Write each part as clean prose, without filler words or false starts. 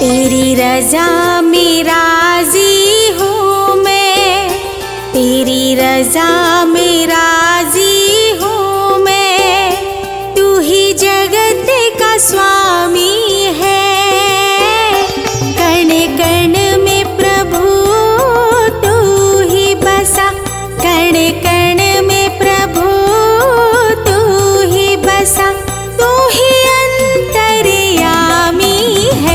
तेरी रज़ा में राज़ी हूँ मैं, तेरी रज़ा में राज़ी हूँ मैं। तू ही जगत का स्वामी है। कण कण में प्रभु तू ही बसा, कण कण में प्रभु तू ही बसा। तू ही अंतर्यामी है।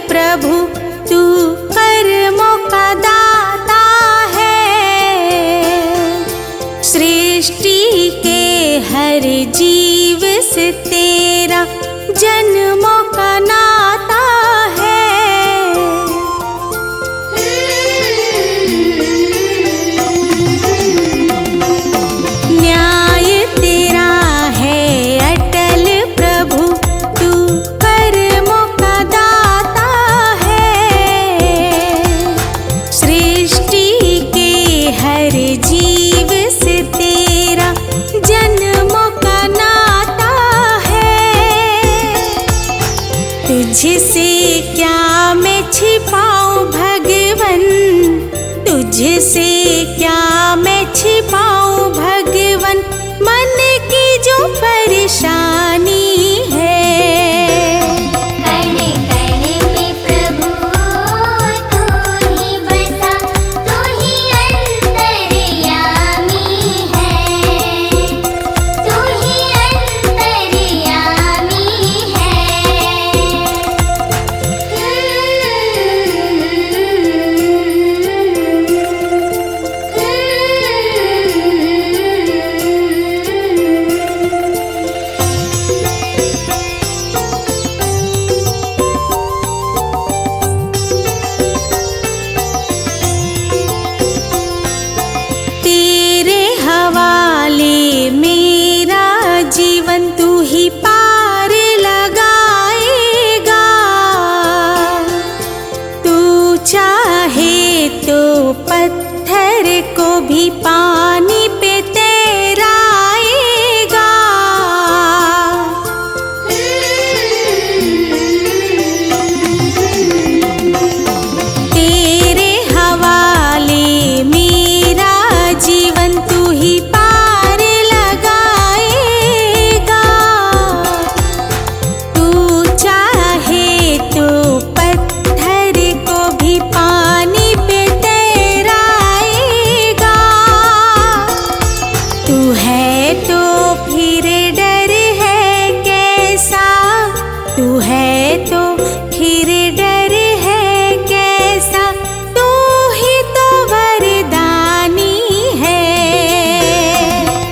प्रभु तू कर्मों का दाता है। सृष्टि के हर जीव से तेरा जन्मों का नाता है। न्याय तेरा है अटल प्रभु, तू कर्मों का दाता है। सृष्टि के हर जीव से तेरा जन्मों का नाता है। तुझसे क्या मैं छिपाऊं भगवन, तुझसे क्या मैं छिपाऊं भगवन। मन की जो परेशानी है। जीवन तू ही पार लगाएगा। तू चाहे तो पत्थर को भी पानी पे तैराएगा। तेरे हवाले मेरा जीवन तू ही तू है तो फिर डर है कैसा। तू ही तो वरदानी है।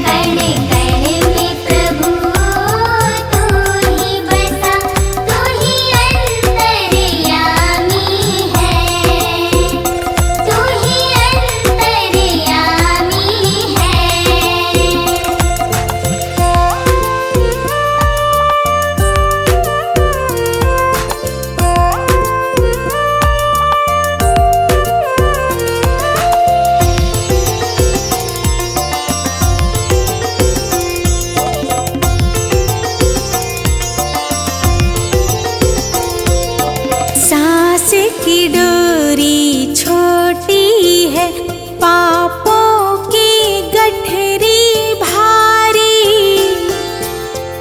कण कण में प्रभु तू ही बसा, तू ही अंतर्यामी है। तू ही अंतर्यामी है। सांस की डोरी छोटी है, पापों की गठरी भारी।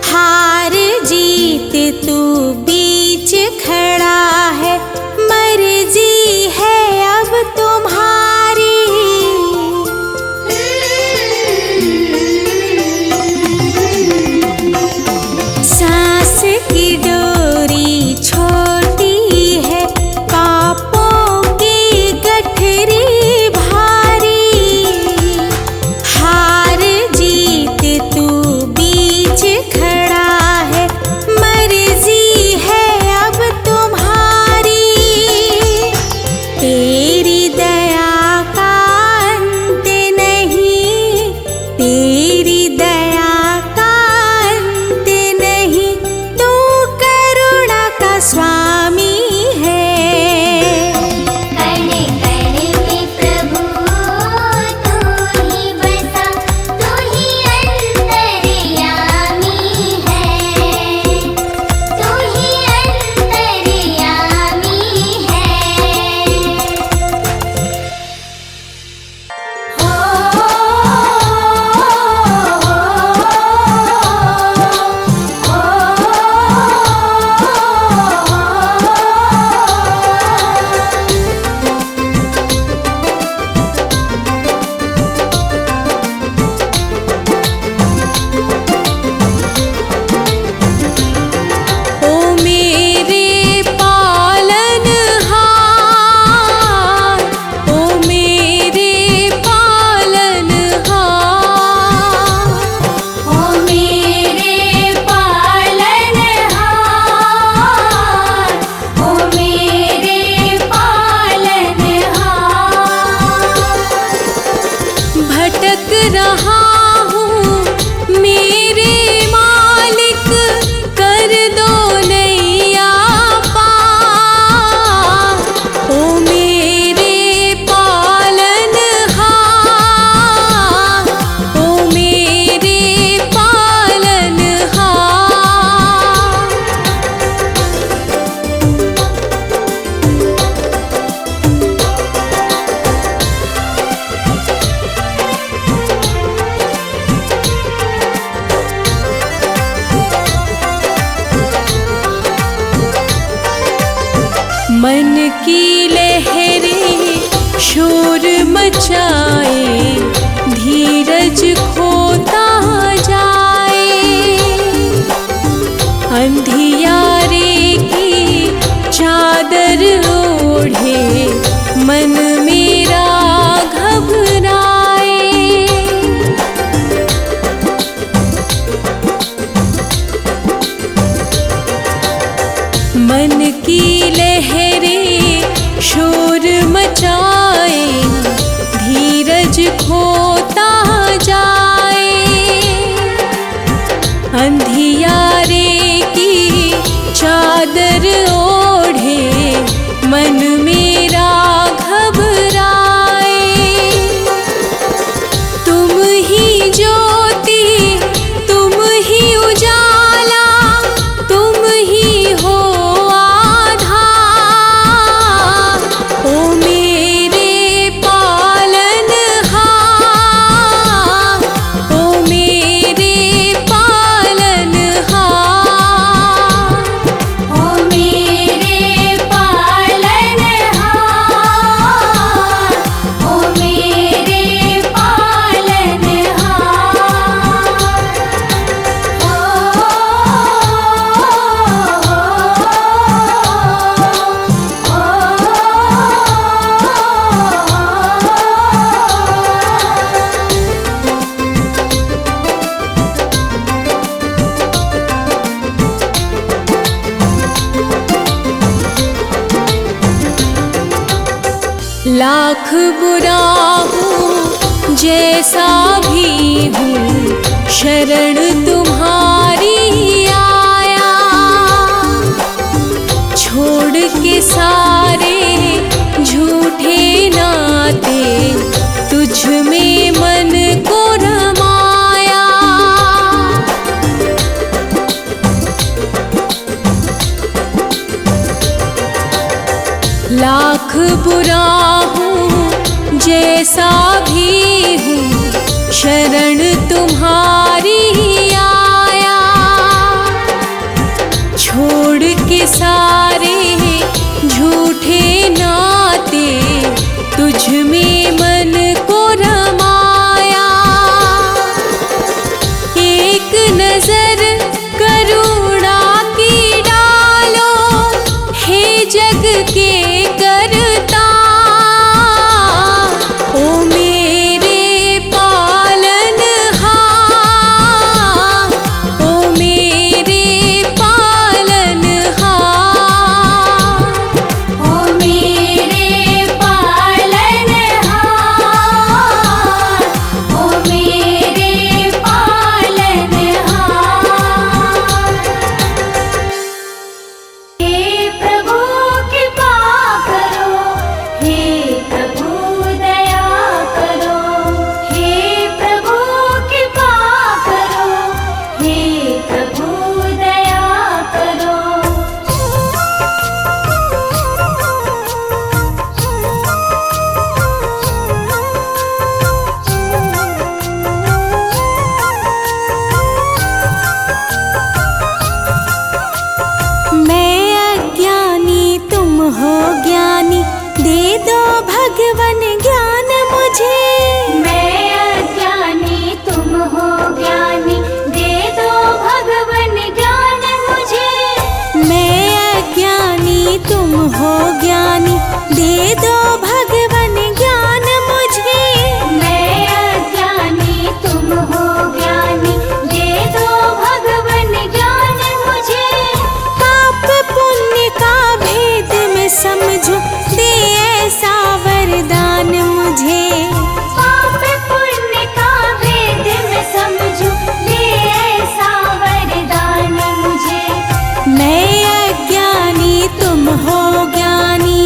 हार जीत तू बीच खड़ा है, मर्जी है अब तुम्हारी। सांस की डोरी छोटी है, पापों की मन की लहरें शोर मचाए, धीरज खोता जाए। अंधियारे की चादर ओढ़े, मन मेरा घबराए। मन की लहरें शोर मचाए, धीरज खोता जाए। अंधियारे की चादर ओढ़े, मन मेरा घबराए। तुम ही ज्योति, तुम ही उजाला, तुम ही हो आधार। ओ मेरे पालनहार, ओ मेरे पालनहार, ओ मेरे पालनहार, ओ मेरे लाख बुरा हूँ जैसा भी हूँ, शरण तुम्हारी आया। छोड़ के सारे झूठे नाते, तुझ में मन को रमाया। लाख बुरा हूँ जैसा भी हूँ, शरण तुम्हारी आया। छोड़ के सारे झूठे नाते, तुझ में मन को रमाया। एक नजर करुणा की डालो, हे जग के करता। ओ मेरे पालनहार, ओ मेरे पालनहार, ओ मेरे पालनहार, ओ मेरे पालनहार। हे प्रभु कृपा करो, हे प्रभु दया करो, हे प्रभु कृपा करो, हे प्रभु दया करो। मैं अज्ञानी तुम हो ज्ञानी, दे दो भगवन ज्ञान मुझे। मैं अज्ञानी तुम हो ज्ञानी, दे दो भगवन ज्ञान मुझे। मैं अज्ञानी तुम हो ज्ञानी, दे दो भगवन ज्ञान मुझे। मैं अज्ञानी तुम हो ज्ञानी, दे दो भगवन ज्ञान मुझे। पाप पुण्य का भेद मैं समझूं, दे ऐसा वरदान मुझे। पाप पुण्य का भेद मैं समझूं, दे ऐसा वरदान मुझे। मैं अज्ञानी तुम हो ज्ञानी।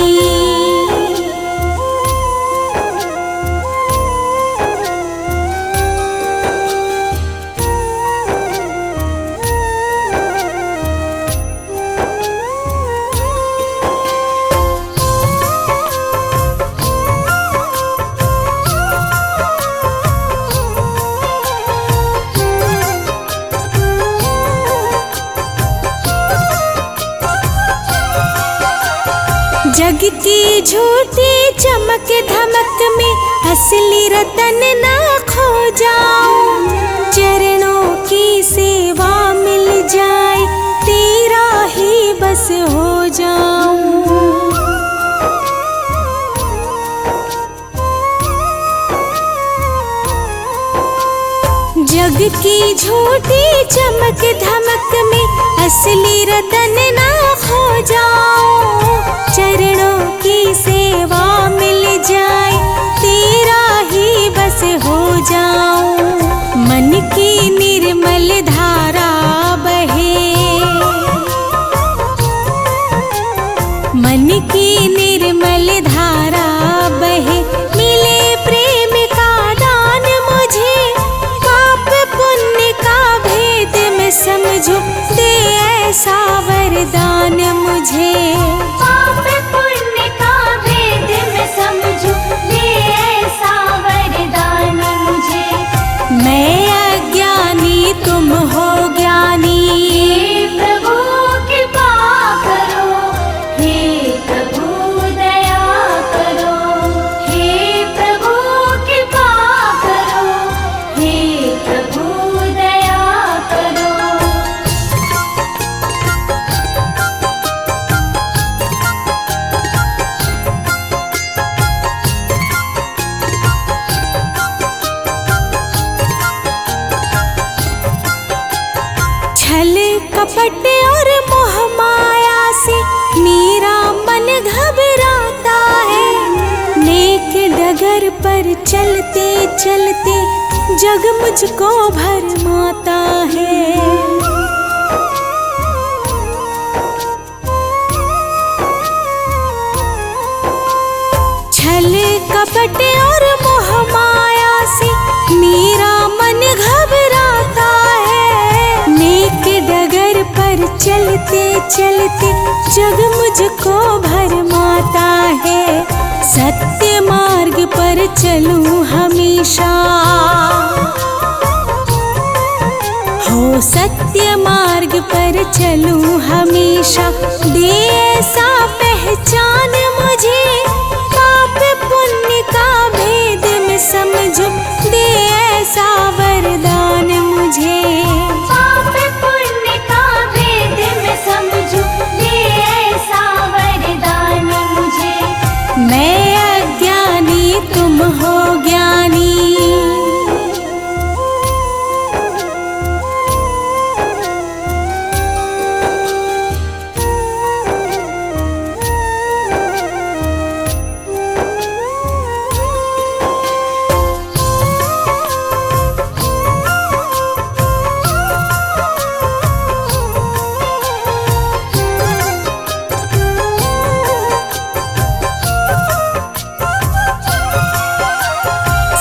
जग की झूठी चमक धमक में असली रतन ना खो जाऊं। चरणों की सेवा मिल जाए तेरा ही बस हो जाऊं। जग की झूठी चमक धमक में असली रतन ना खो जाऊं। चरणों की सेवा मिल जाए तेरा ही बस हो जाऊं। मन की निर्मल धारा बहे, मन की निर्मल धारा बहे, मिले प्रेम का दान मुझे। पाप पुण्य का भेद मैं समझूं, दे ऐसा वरदान मुझे। पाप पुण्य का भेद मैं समझूं, दे ऐसा वरदान मुझे। मैं अज्ञानी तुम हो ज्ञानी, हे प्रभु कृपा करो, हे प्रभु दया करो। हे प्रभु कृपा करो, हे प्रभु दया करो। छल कपट और मोह माया से मेरा मन घबराता है। नेक डगर पर चलते चलते जग मुझको भरमाता है। छल कपट और मोह माया से मेरा मन घबराता है। नेक डगर पर चलते चलते जग मुझको भरमाता है। सत्य मार्ग पर चलूं हमेशा, हो सत्य मार्ग पर चलूं हमेशा। दे ऐसा पहचान मुझे, पाप पुण्य का भेद मैं समझूं, दे ऐसा वरदान मुझे। पाप पुण्य का भेद मैं समझूं, दे ऐसा वरदान मुझे। मैं अज्ञानी तुम हो ज्ञानी,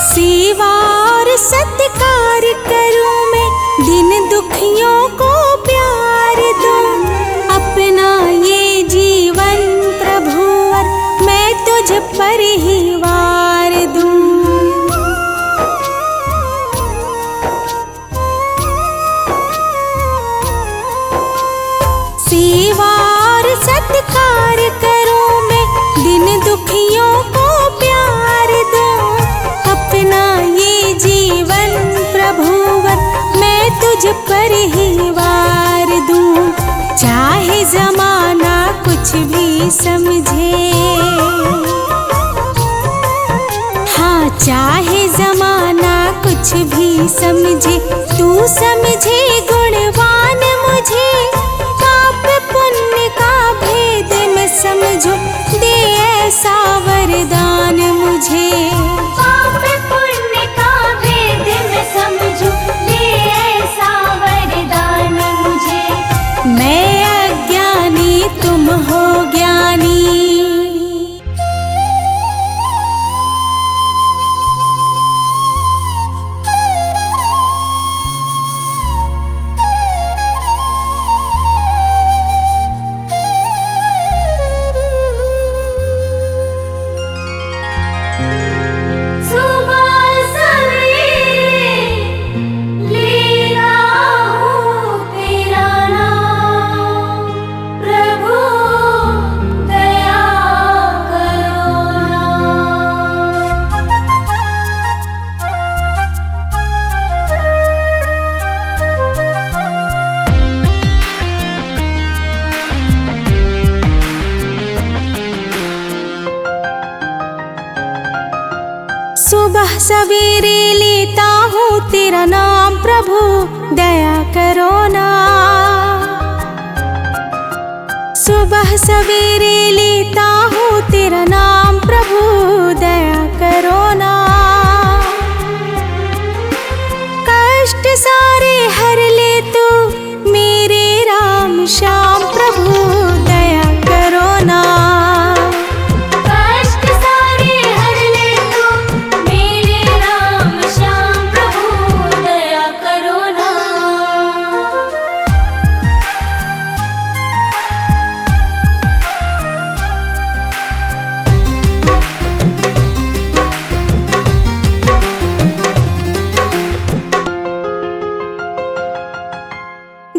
सेवा और सत्कार करूं मैं, दिन दुखियों को प्यार दूं। अपना ये जीवन प्रभुवर मैं तुझ पर ही वार दूं। सेवा और सत्कार करूं मैं, दिन दुखियों को प्यार दूं। अपना ये जीवन प्रभुवर मैं तुझ पर ही वार दूं। चाहे जमाना कुछ भी समझे, हाँ चाहे जमाना कुछ भी समझे, तू समझे गुणवान मुझे। पाप पुण्य का भेद मैं समझूं, दे ऐसा वरदान मुझे। पाप पुण्य का भेद मैं समझूं, दे ऐसा वरदान मुझे। मैं अज्ञानी तुम हो ज्ञानी, सवेरे लेता हूँ तेरा नाम प्रभु, दया करो ना। सुबह सवेरे लेता हूँ तेरा नाम प्रभु, दया करो ना। कष्ट सारे हर ले तू मेरे राम श्याम प्रभु, दया करो ना। कष्ट सारे हर ले तू मेरे राम श्याम प्रभु, दया करो ना।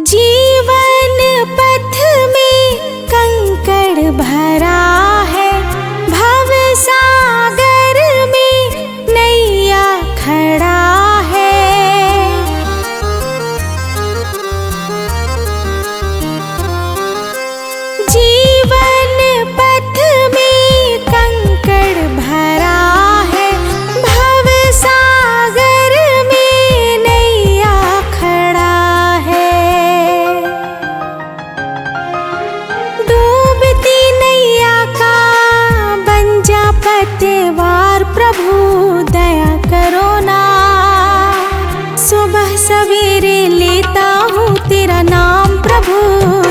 जीवन पथ में कंकड़ भरा है, भव सागर में नैया खड़ा है। जीवन पथ में कंकड़ भरा है, भव सागर में नैया खड़ा है। डूबती नैया का बन जा पतवार प्रभु, दया करो ना। सुबह सवेरे लेता हूँ तेरा नाम प्रभु,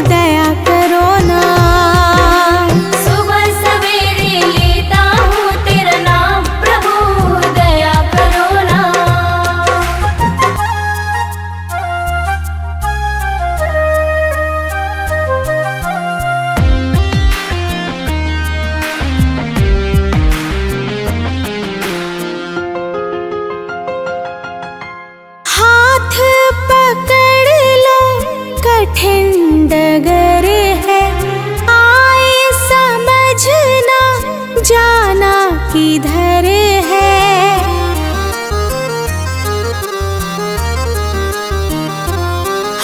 दया करो ना। सुबह सवेरे लेता हूँ तेरा नाम प्रभु, दया करो ना। हाथ पकड़ लो कठिन डगर है, आए समझना जाना किधर है।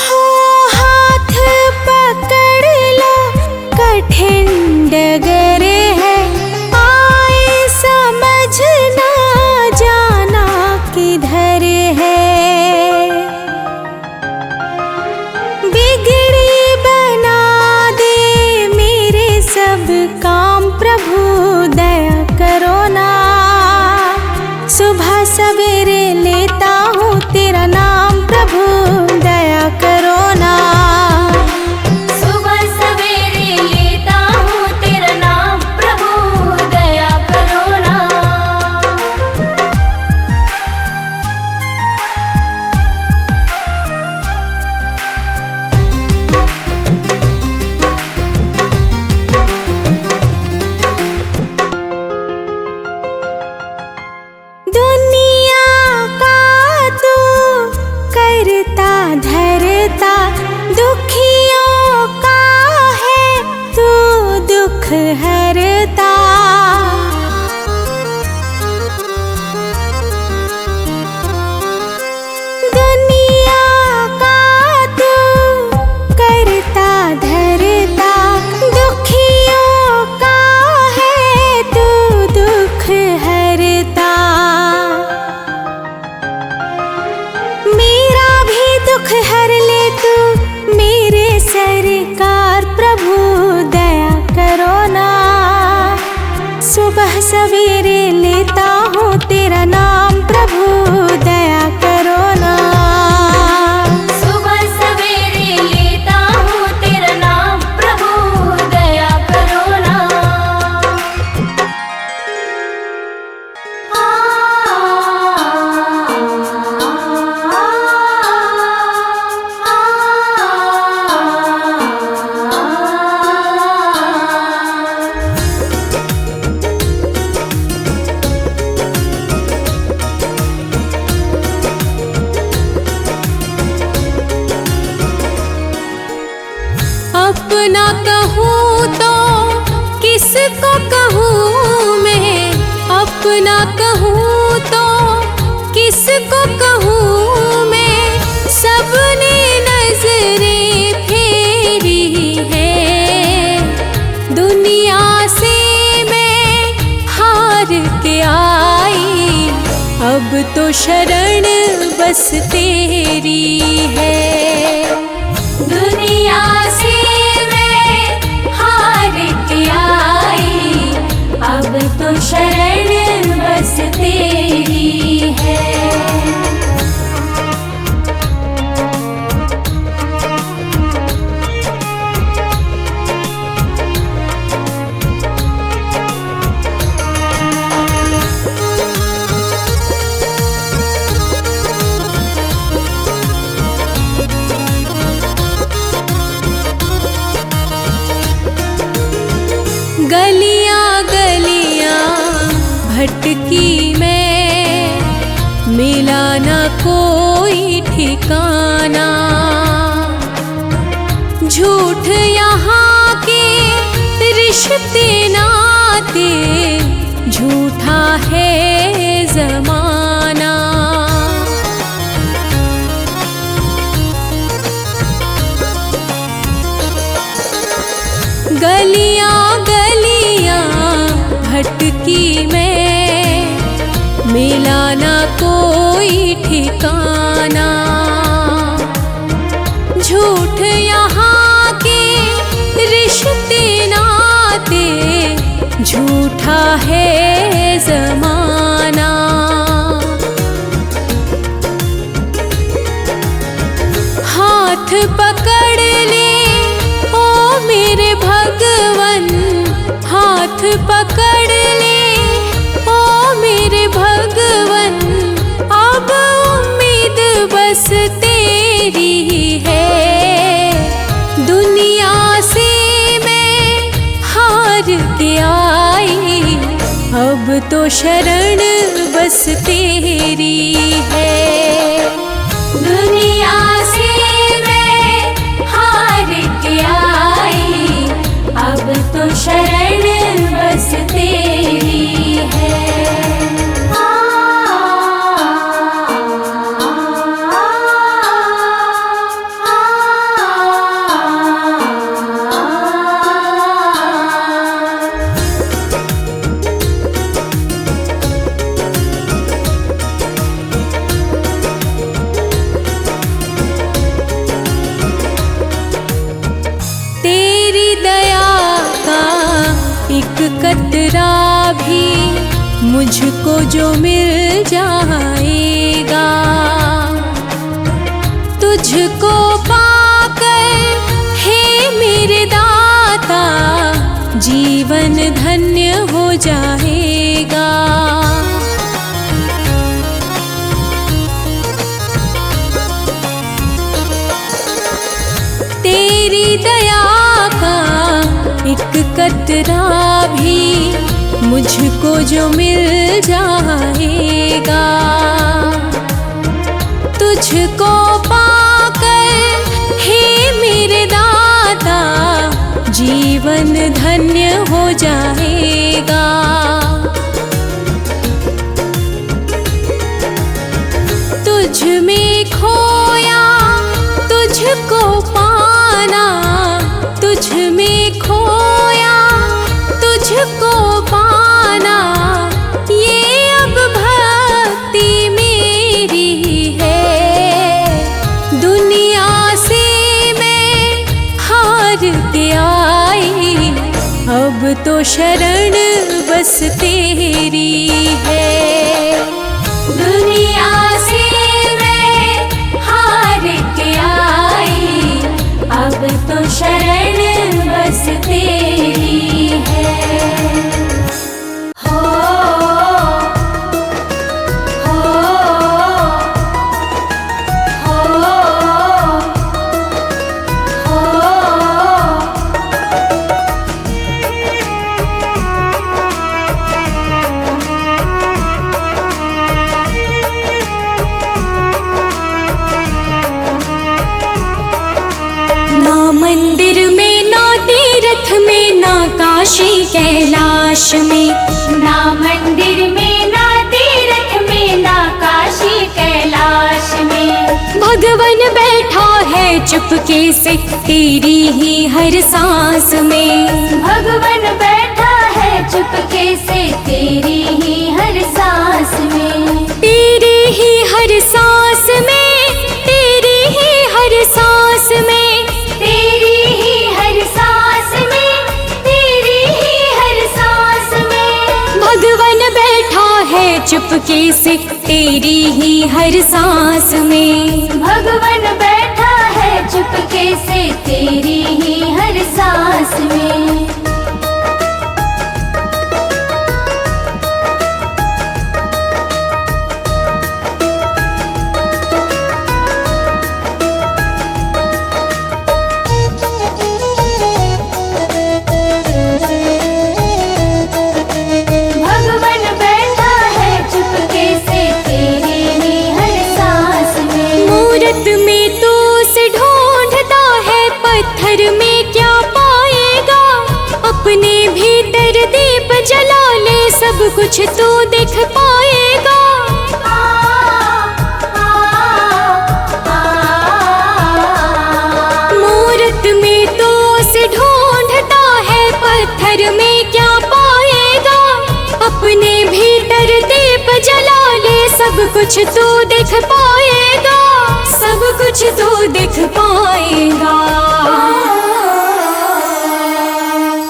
हो हाथ पकड़ लो कठिन डगर है, आए समझना जाना किधर है। बिगड़ी बना दे मेरे सब काम प्रभु, दया करो ना। सुबह सवेरे लेता हूँ तेरा नाम प्रभु, दया करो ना। सुबह सवेरे लेता हूँ तेरा नाम प्रभु, दया करो ना। दुनिया का तू करता धरता, दुखियों का है तू दुख हरता। दुनिया का तू करता धरता, दुखियों का है तू दुख हरता। मेरा भी दुख हर ले तू मेरे सरकार प्रभु, दया करो ना। अब तो शरण बस तेरी है। दुनिया से मैं हार के आई, अब तो शरण बस तेरी है। गलियां गलियां भटकी मैं, मिला ना कोई ठिकाना। झूठ यहाँ के रिश्ते नाते, झूठा है जमाना। गलियां गलियां भटकी मैं, मिला ना कोई ठिकाना। झूठ यहाँ के रिश्ते नाते, झूठा है जमाना। हाथ पकड़ ले ओ मेरे भगवन, हाथ पकड़ ले ओ मेरे भगवन। अब उम्मीद बस तेरी है। दुनिया से मैं हार के आई, अब तो शरण बस तेरी है। दुनिया से मैं हार के आई, अब तो शरण बस तेरी है। तेरी दया का एक कतरा भी मुझको जो मिल जाएगा, तुझको पाकर हे मेरे दाता, जीवन धन्य हो जाएगा। तेरी दया का एक कतरा भी मुझको जो मिल जाएगा, तुझको पाकर हे मेरे दाता, जीवन धन्य हो जाएगा। तुझ में खोया तुझको पाना, तुझ में खोया तुझको पाना, ये अब भक्ति मेरी है। दुनिया से मैं हार के आई, अब तो शरण बस तेरी है। दुनिया से मैं हार के आई, अब तो शरण बस तेरी है। हो हो ना मंदिर में, ना तीर्थ में, ना काशी कैलाश में, ना मंदिर में, ना तीर्थ में, ना काशी कैलाश में। भगवन बैठा है चुपके से तेरी ही हर सांस में। भगवन बैठा है चुपके से तेरी ही हर सांस में। तेरी चुपके से तेरी ही हर सांस में। भगवन बैठा है चुपके से तेरी ही हर सांस में। पत्थर में क्या पाएगा, अपने भीतर दीप जला ले, सब कुछ तू देख पाएगा। मूरत में तो उसे ढूंढता है, पत्थर में क्या पाएगा, अपने भीतर दीप जला ले, सब कुछ तू देख पाएगा, सब कुछ तू देख पाएगा।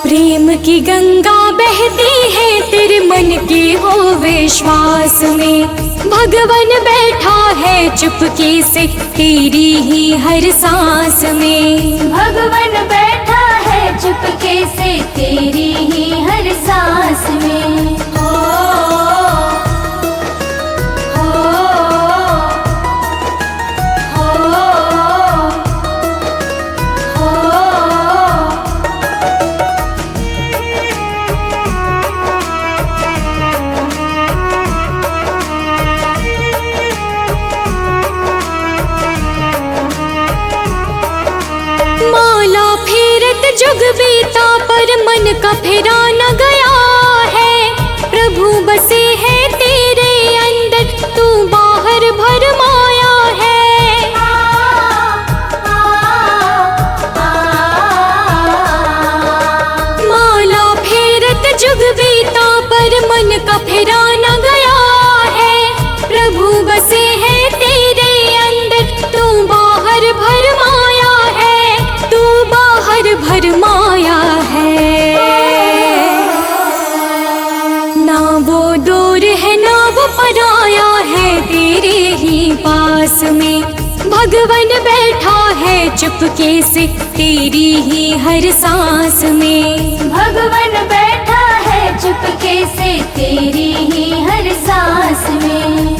प्रेम की गंगा बहती है तेरे मन के हो विश्वास में। भगवन बैठा है चुपके से तेरी ही हर सांस में। भगवन बैठा है चुपके से तेरी ही हर सांस में। माला फेरत जुग बीता पर मन का फेरा न गया है। प्रभु बसे है तेरे अंदर, तू बाहर भरमाया है। माला फेरत जुग बीता पर मन का फेरा न गया है। प्रभु बसे है तेरे अंदर, तू बाहर भरमाया है, तू बाहर भरमाया है। ना वो दूर है ना वो पराया है, तेरे ही पास में। भगवन बैठा है चुपके से तेरी ही हर सांस में। भगवन बैठा है चुपके से तेरी ही हर सांस में।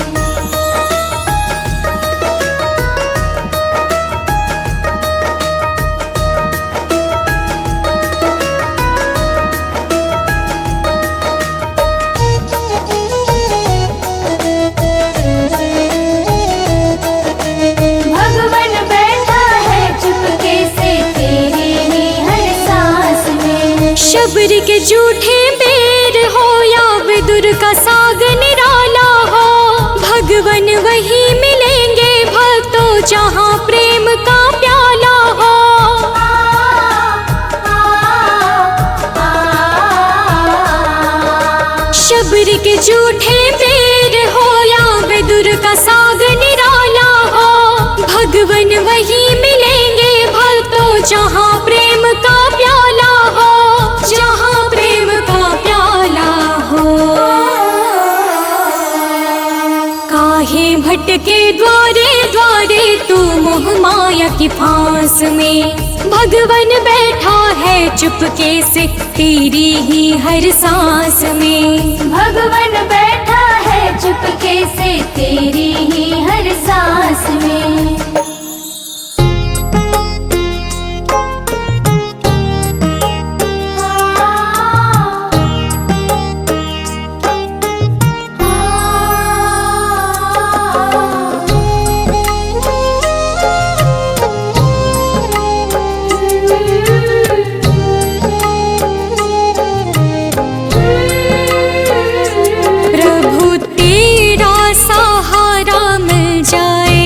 शबरी के झूठे बेर हो या विदुर का साग निराला हो, भगवन वही मिलेंगे भक्तों जहाँ प्रेम का प्याला हो। शबरी के झूठे बेर हो या विदुर का साग निराला हो, भगवन वही मिलेंगे भक्तों जहाँ प्रेम का प्याला हो, जहाँ प्रेम का प्याला हो। काहे भटके द्वारे द्वारे तू मोह माया की फांस में। भगवन बैठा है चुपके से तेरी ही हर सांस में। भगवन बैठा है चुपके से तेरी ही हर सांस में। प्रभु तेरा सहारा मिल जाए,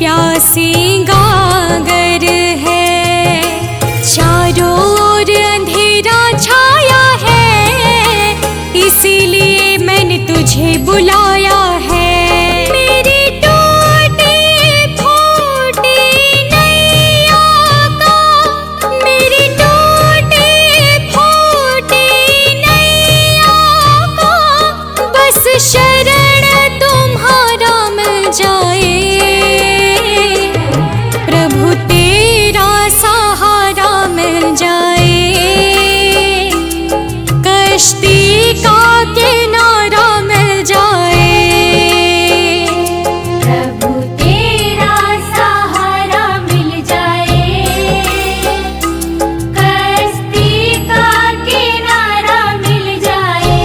प्यासी गागर है। चारों ओर अंधेरा छाया है, इसीलिए मैंने तुझे बुलाया है। मेरी टूटी फूटी नैया का, मेरी टूटी फूटी नैया का, बस शरण तुम्हारा मिल जाए। प्रभु तेरा सहारा मिल जाए, कश्ती का किनारा मिल जाए। प्रभु तेरा सहारा मिल जाए, कश्ती का किनारा मिल जाए।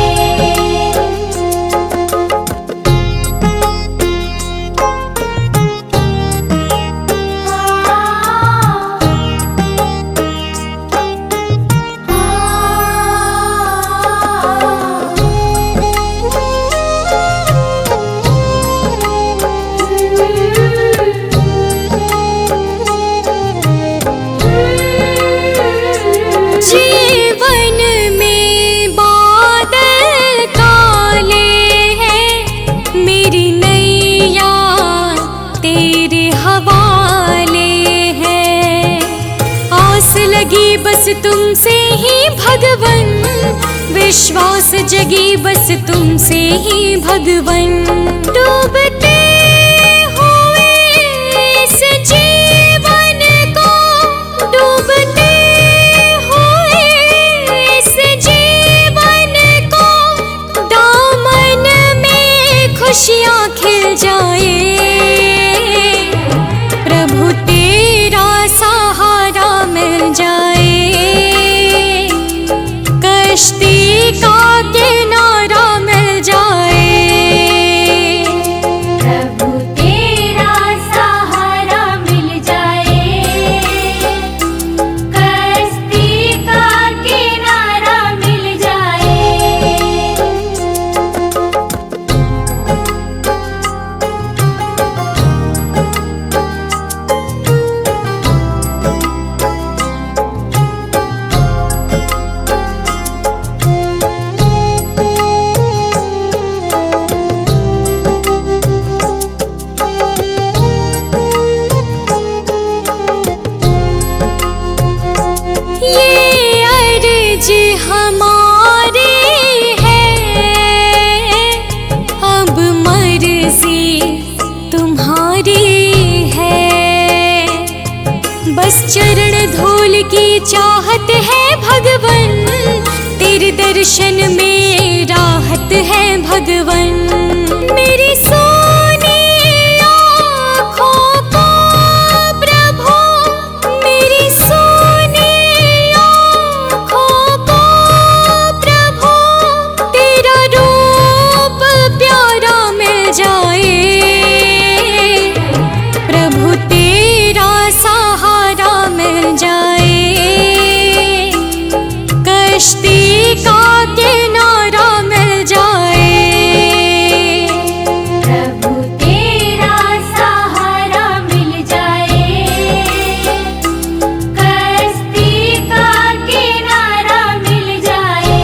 जीवन में बादल काले हैं, मेरी नैया तेरे हवाले है। आस लगी बस तुमसे ही भगवन, विश्वास जगी बस तुमसे ही भगवन। डूबते हुए इस जीवन को, डूबते हुए इस जीवन को, दामन में खुशियाँ खिल जाए। प्रभु तेरा सहारा मिल जाए, कश्ती का किनारा मिल जाए। प्रभु तेरा सहारा मिल जाए, कश्ती का किनारा मिल जाए। ये अर्ज हमारी है, अब मर्जी तुम्हारी है। बस चरण धूल की चाहत है भगवन, तेरे दर्शन में राहत है भगवन। मेरी सोनी आँखों को प्रभु, मेरी सोनी आँखों को प्रभु, तेरा रूप प्यारा मिल जाए। प्रभु तेरा सहारा मिल जाए, कश्ती का किनारा मिल जाए। प्रभु तेरा सहारा मिल जाए, कश्ती का किनारा मिल जाए।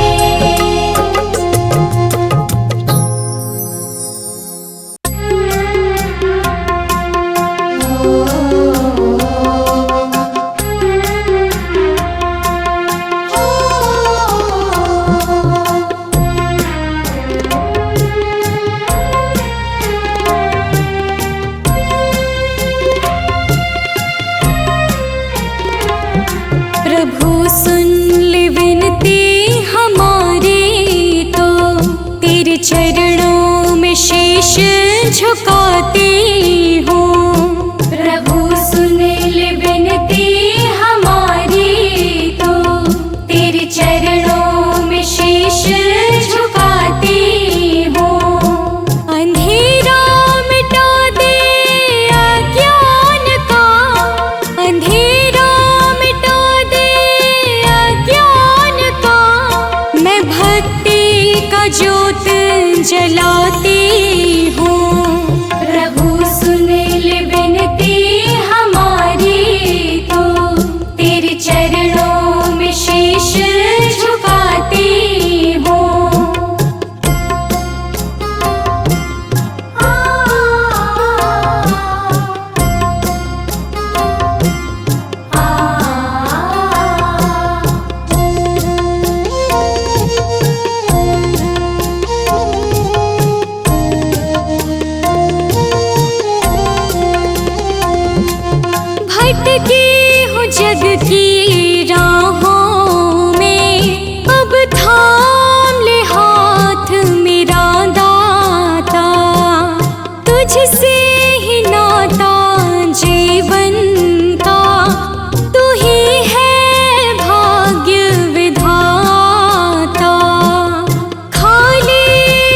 प्रभु सुन ले विनती हमारी, तो तेरे चरणों में शीश झुकाती हूँ। प्रभु सुन ले विनती हमारी, तो तेरे चरणों में शीश झुकाती हूँ। अंधेरा मिटा दे अज्ञान का, अंधेरा मिटा दे अज्ञान का, मैं भक्ति का ज्योत जलाती हूँ। प्रभु सुन ले विनती भटकी हूँ जग की राहों में, अब थाम ले हाथ मेरा दाता, तुझसे ही नाता जीवन का, तू ही है भाग्य विधाता। खाली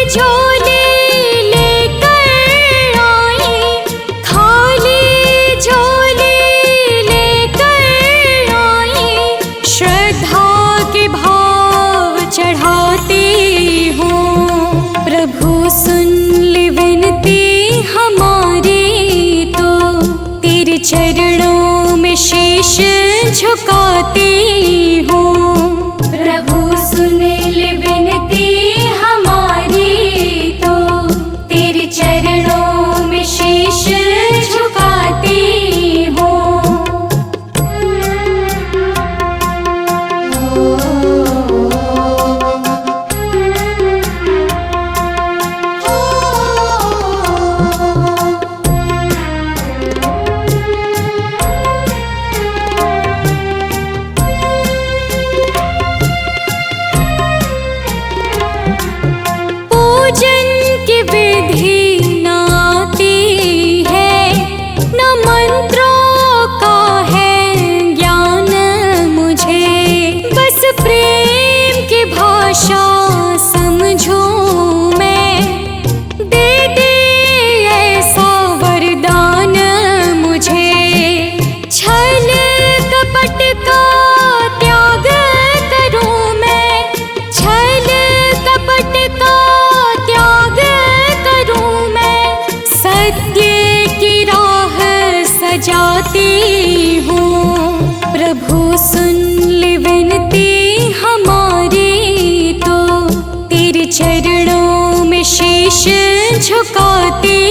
झोले लेकर आई, खाली झोले लेकर आई, श्रद्धा के भाव चढ़ाते हूँ। प्रभु सुन ले विनती हमारी, तो तेरे चरणों में शीश झुकाती हूँ। प्रभु सुन ले विनती हमारी, तो तेरे चरणों में शीश झुकाती हूँ। पूजन की विधि न आती है, न मंत्रों का है ज्ञान मुझे, बस प्रेम की भाषा समझूं मैं, दे दे ऐसा वरदान मुझे। छल कपट का त्याग करूं मैं, छल कपट का त्याग करूं मैं, सत्य की राह सजाती हूँ। प्रभु सुन ले विनती हमारी, तो तेरे चरणों में शीश झुकाती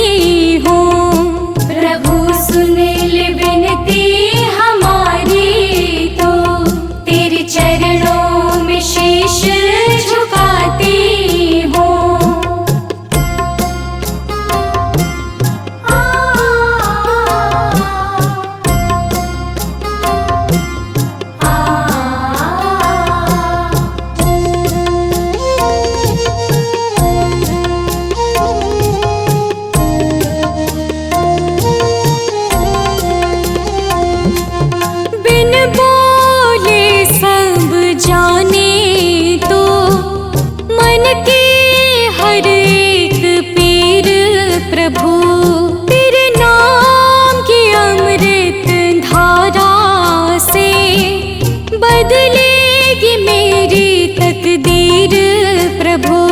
हूँ। प्रभु सुन ले विनती हमारी, तो तेरे चरणों में शीश झुकाती हूँ। बिन बोले सब जाने, तो मन के हर एक पीर प्रभु, तेरे नाम की अमृत धारा से बदलेगी मेरी तकदीर प्रभु।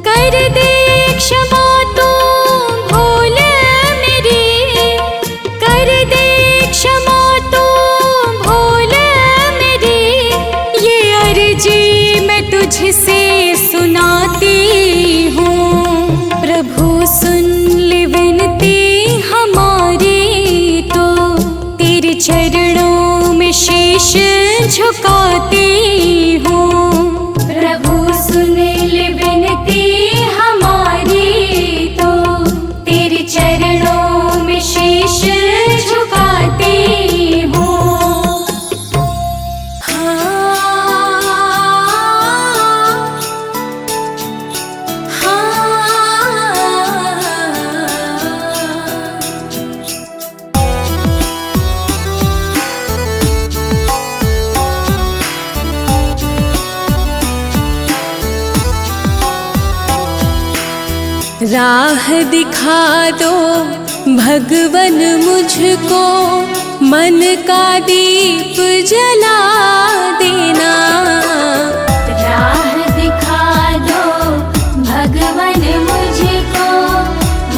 कर दे क्षमा तो भूल मेरी, कर दे क्षमा तो भूल मेरी, ये अर्जी मैं तुझसे सुनाती हूँ। प्रभु सुन ले विनती हमारी, तो तेरे चरणों में शीश झुकाती हूँ। प्रभु सुन ले विनती हमारी, तो तेरे चरणों में शीश झुकाती हूँ। राह दिखा दो भगवन मुझको, मन का दीप जला देना। राह दिखा दो भगवन मुझको,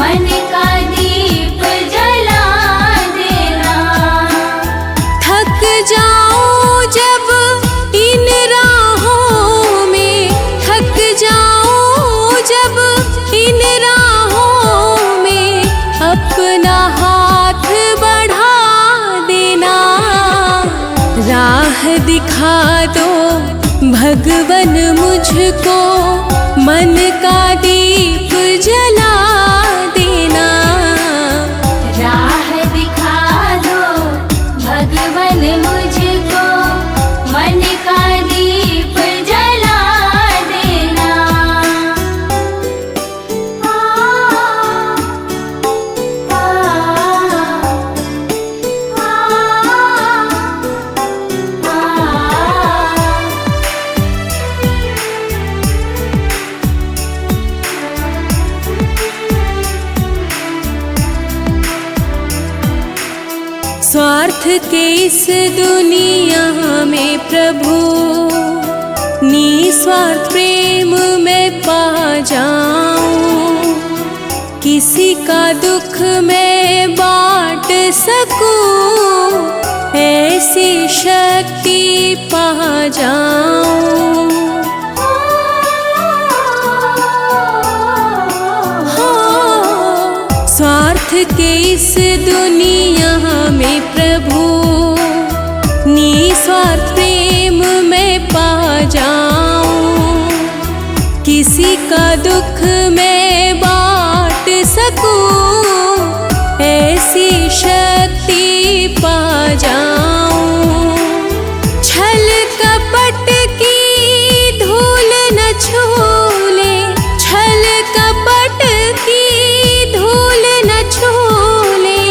मन का दीप जला देना। थक जाऊं जब इन राहों में, थक जाऊं जब इन राहों में, अपना हाथ बढ़ा देना। राह दिखा दो भगवन मुझको, मन का दीप जला देना। राह दिखा दो स्वार्थ के इस दुनिया में प्रभु निस्वार्थ प्रेम में पा जाऊं, किसी का दुख मैं बांट सकूं, ऐसी शक्ति पा जाऊं। स्वार्थ के इस दुनिया में प्रभु निस्वार्थ प्रेम में पा जाऊं, किसी का दुख मैं बांट सकूं, ऐसी शक्ति पा जाऊं। छल कपट की धूल न छूले, छल कपट की धूल न छूले,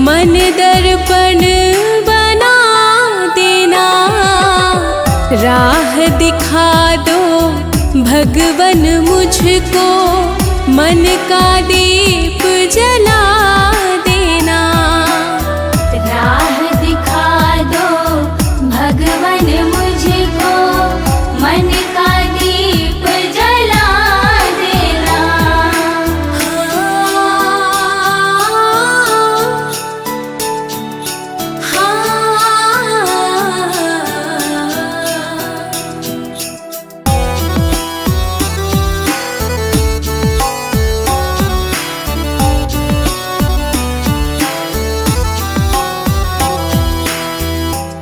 मन दर्पण बना देना, राह दिखा दो भगवन मुझको, मन का दीप जला देना। राह दिखा दो भगवन मुझको, मन का दीप जला देना।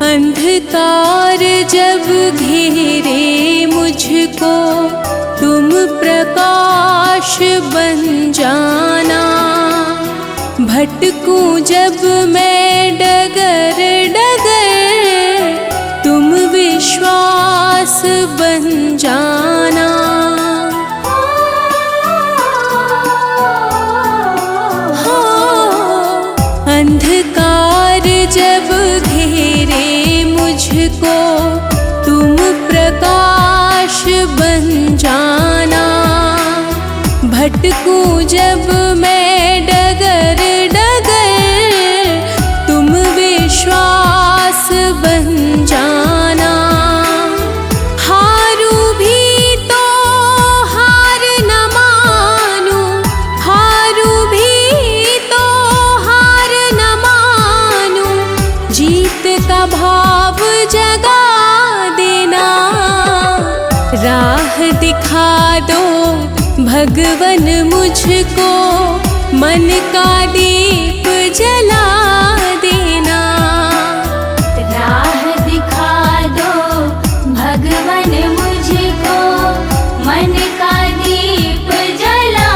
अंधकार जब घेरे मुझको, तुम प्रकाश बन जाना, भटकूं जब मैं डगर डगर, तुम विश्वास बन जाना। अंधकार जब घेरे मुझको, तुम प्रकाश बन जाना, भटकूं जब मैं डगर डगर, तुम विश्वास बन जाना। हारूं भी तो हार न मानूं, हारूं भी तो हार न मानूं, जीत का भाव जगा देना, राह दिखा दो भगवन मुझको, मन का दीप जला देना। राह दिखा दो भगवन मुझको, मन का दीप जला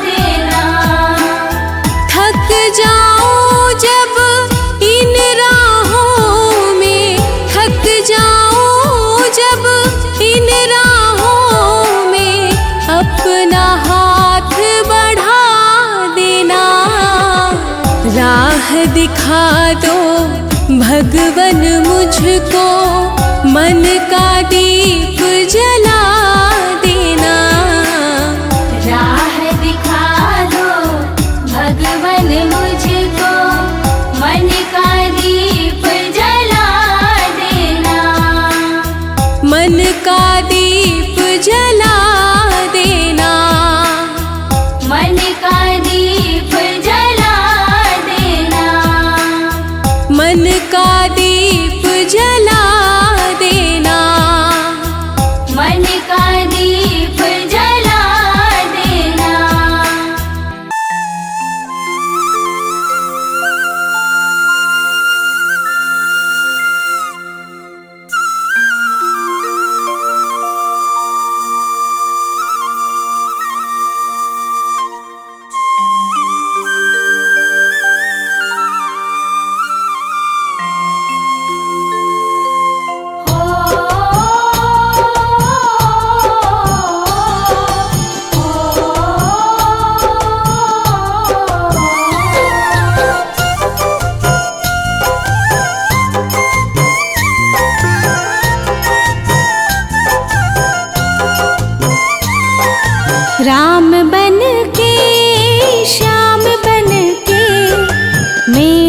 देना। थक जाऊं जब इन राहों में, थक जाऊं जब इन राहों में, अपना हाथ बढ़ा देना, राह दिखा दो भगवन मुझको, मन का दीप जला देना। राह दिखा दो भगवन मुझको, मन का दीप जला देना। मन का दीप जला देना, मन का दीप जला देना। मन का दीप जला देना, मन का दीप जला देना। राम बन के श्याम बन के मेरे